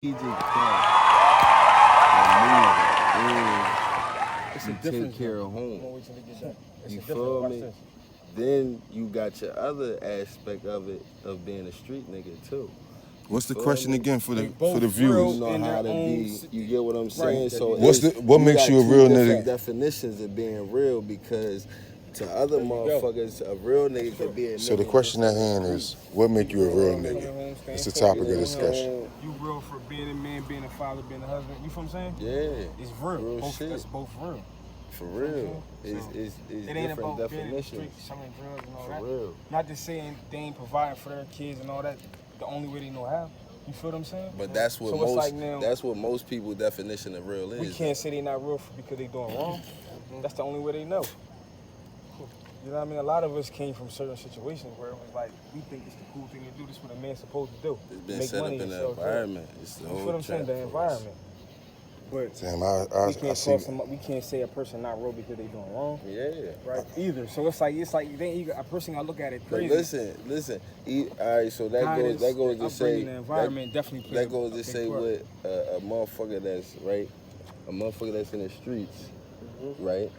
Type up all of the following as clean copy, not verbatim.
strategic thought and move, It's a you difference. take care of Come home. on, wait till they get done. It's You a difference. feel Watch me? this. Then you got your other aspect of it of being a street nigga too. What's the Feel question me? again for They the both viewers? You know in how their to own be. You get what I'm saying? Right. So What's it's- what you makes got you a two real different nigga? definitions of being real, because to other There you go. motherfuckers, a real nigga could be a So the nigga question at that's hand on the is, street. what make you a real Coming nigga? home, staying It's the focused, topic of You know what I'm discussion. saying? You real for being a man, being a father, being a husband. You feel what I'm saying? Yeah, It's real. Real Both, shit. that's both real. for real. It's So, it's It ain't different about being in the definitions. streets, selling drugs and all For that. real. Not just saying they ain't providing for their kids and all that. The only way they know how. You feel what I'm saying? But that's what So it's most like now, that's what most people definition of real is. we can't say they not real because they doing wrong. That's the only way they know. You know what I mean? A lot of us came from certain situations where it was like, we think it's the cool thing to do. This is what a man's supposed to do. It's been Make set up money in and the sell drugs. environment. It's the You whole feel what I'm saying? trap The for us. environment. But Damn, we I can't see. call we can't say a person not real because they doing wrong. Yeah. Right. Either. So it's like a person I look at it But crazy. listen. All right, so that Guidance, goes to say upbringing, the environment definitely plays that goes a to big say part. with a motherfucker that's right, a motherfucker that's in the streets, right?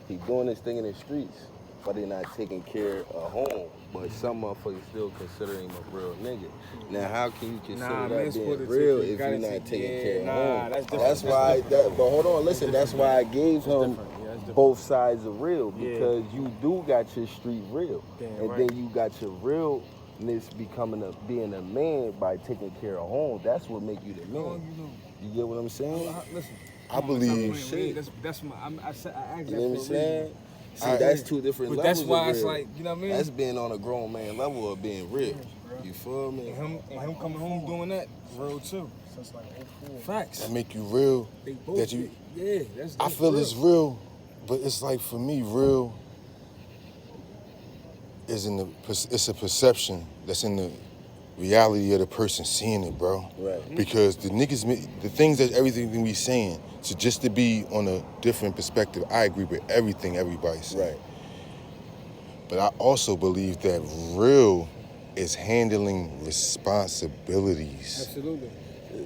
He doing this thing in the streets, but he not taking care of home. But some motherfuckers still consider him a real nigga. Now, how can you consider Nah, that man's being supposed to real take- if gotta you're not take- taking yeah, care of nah, home? that's different. That's why. But hold on, listen. That's why I gave him different. Yeah, that's different. both sides of real, Yeah. because you do got your street real, Damn and right. then you got your realness being a man by taking care of home. That's what make you the How long man. you know? You get what I'm saying? Listen. I believe- That's my. I asked You that know what I'm for a reason. saying? See, I- that's two different But levels that's why of it's real. like, you know what I mean? That's being on a grown man level of being real. bro. You feel me? And him coming home doing that, real too. Since like 04. Facts. That make you real. They both. That you, yeah, that's. I feel it's real, but it's like for me, real is it's a perception that's in the reality of the person seeing it, bro. Right. Because the niggas, the things that everything we saying, so just to be on a different perspective, I agree with everything everybody's saying. Right. But I also believe that real is handling responsibilities. Absolutely.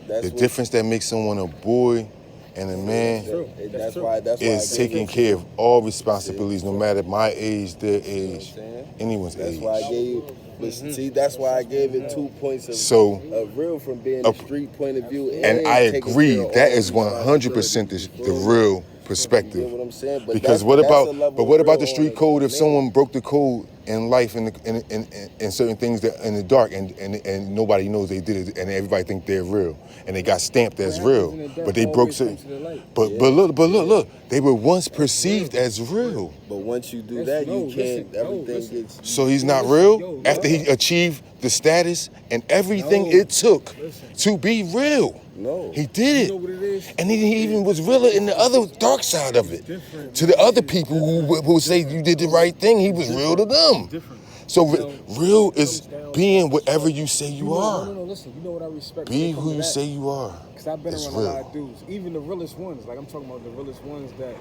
That's The what- difference that makes someone a boy and a man True. That's true. why. That's why. is I gave taking it to care you. of all responsibilities, no matter my age, their You know what I'm age, saying? anyone's That's age. why I gave. But see, that's why I gave it 2 points of, So- of real from being a street point of view. And I taking agree, care of that all is 100% the responsibilities. real You get perspective. what I'm saying? But Because that's a level what of about the real street on code if man. someone broke the code in life in certain things that in the dark and nobody knows they did it and everybody think they're real and they got stamped as What real, happens in the dark but they broke always certain. comes to the light. But look, they were once perceived as real. But once you do That's- that, you no, can't. listen, no, Everything listen. gets. So he's not Listen, real yo, after he achieved the status and everything No. it took Listen. to be real. No. He did You it. know what it is? And he even was realer in the other dark side of it. Different. To the other people who say you did the right thing, he was real to them. Different. So No. real is being whatever you say you No, are. no, listen. You know what I respect? Be who you say you are. Because I've been It's around real. a lot of dudes, even the realest ones. Like I'm talking about the realest ones that,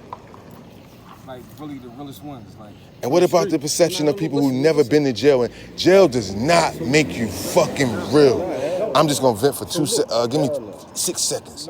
like really the realest ones. Like. And what about the street. perception No, of no, people who listen, never listen. been to jail? And jail does not make you fucking real. I'm just gonna vent for give me 6 seconds.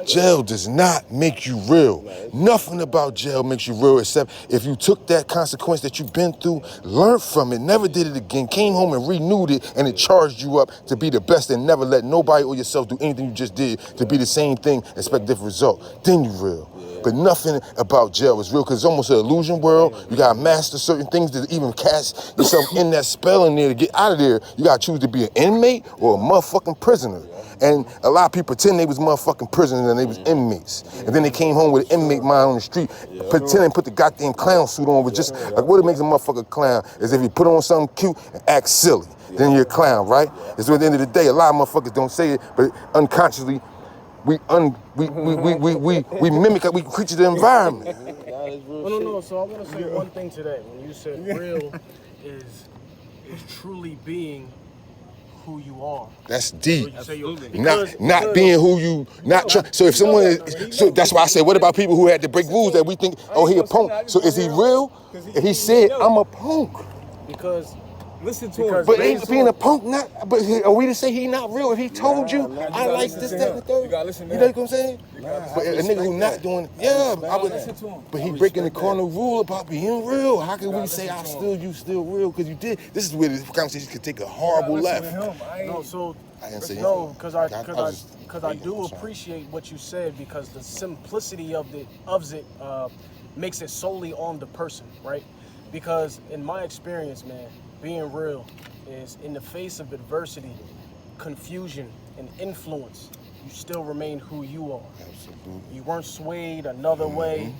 Jail does not make you real. Nothing about jail makes you real except if you took that consequence that you've been through, learned from it, never did it again, came home and renewed it, and it charged you up to be the best and never let nobody or yourself do anything you just did to be the same thing, expect different result. Then you real. But nothing about jail is real because it's almost an illusion world. You gotta master certain things to even cast yourself in that spell in there to get out of there. You gotta choose to be an inmate or a motherfucking prisoner. And a lot of people pretend they was motherfucking prisoners and they was inmates. And then they came home with an inmate mind on the street, pretending put the goddamn clown suit on with just like what it makes a motherfucker clown is if you put on something cute and act silly. Then you're a clown, right? It's at the end of the day, a lot of motherfuckers don't say it, but unconsciously we mimic, we creature the environment. No. So I want to say one thing to that. When you said real is truly being who you are. That's deep. You say you're- Not being who you not try, so if someone is, so that's why I said what about people who had to break rules that we think, oh, he a punk, so is he real if he said I'm a punk? Because Listen to him. But ain't being a punk not? But are we to say he not real? If he told you, nah, I like this, that, and the third. You gotta listen to You know him. what I'm saying? But a nigga who not doing, I would. Listen to him. But he breaking the corner rule about being real. How can we say you still real? Because you did. This is where the conversation could take a horrible left. No, so I didn't say no, because I just- do I'm sorry. appreciate what you said, because the simplicity of it makes it solely on the person, right? Because in my experience, man, being real is in the face of adversity, confusion, and influence, you still remain who you are. Absolutely. You weren't swayed another way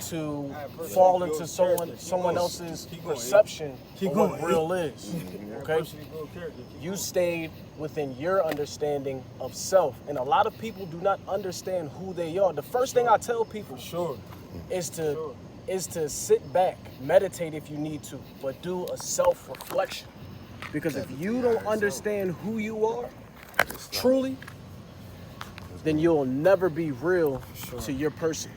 to fall into someone else's perception of what real is. Okay? You stayed within your understanding of self, and a lot of people do not understand who they are. The first thing I tell people is to sit back, meditate if you need to, but do a self-reflection. Because if you don't understand who you are truly, then you'll never be real to your person.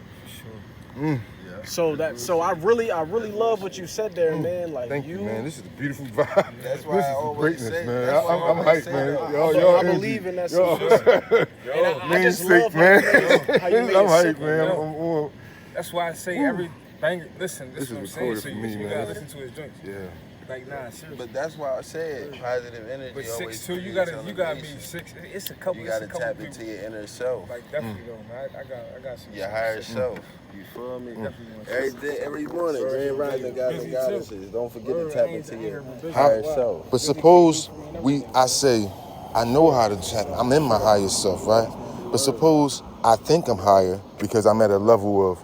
So I really love what you said there, man. Like, Thank you, man. This is a beautiful vibe. That's why This I is always greatness, say- man. that's why I I'm always hyped, say man. that. Yo, I believe in that simplicity. And I Mean just sick, love man. how you made I'm it hyped, simple, man. That's why I say every banger. Listen, this This is what I'm is saying. recorded So for you, me, you man. gotta listen to his joints. Yeah. Like, nah, seriously. But that's why I said positive energy. But always 6'2", you creates gotta be elevation. 6. It's a couple. You it's a gotta couple tap people. into your inner self, Like, definitely though, man. I got some. your higher self. You feel me? Definitely. Every morning, Grand Rising guys and goddesses. Don't forget to tap into your How- higher self. But suppose I say, I know how to tap. I'm in my higher self, right? But suppose I think I'm higher because I'm at a level of,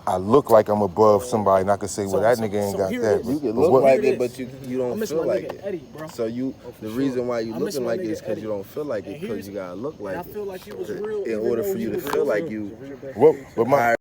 I look like I'm above somebody, and I can say, well, that nigga ain't so got here that. it is. You can But look what- like Here it, it but is. you I don't miss feel my like nigga it. Eddie, bro. So the reason why you I miss looking my like nigga this because you Eddie. don't feel like it And because you gotta look like and I it. feel like he was To- real. In even order though for he you to was feel real. like you But my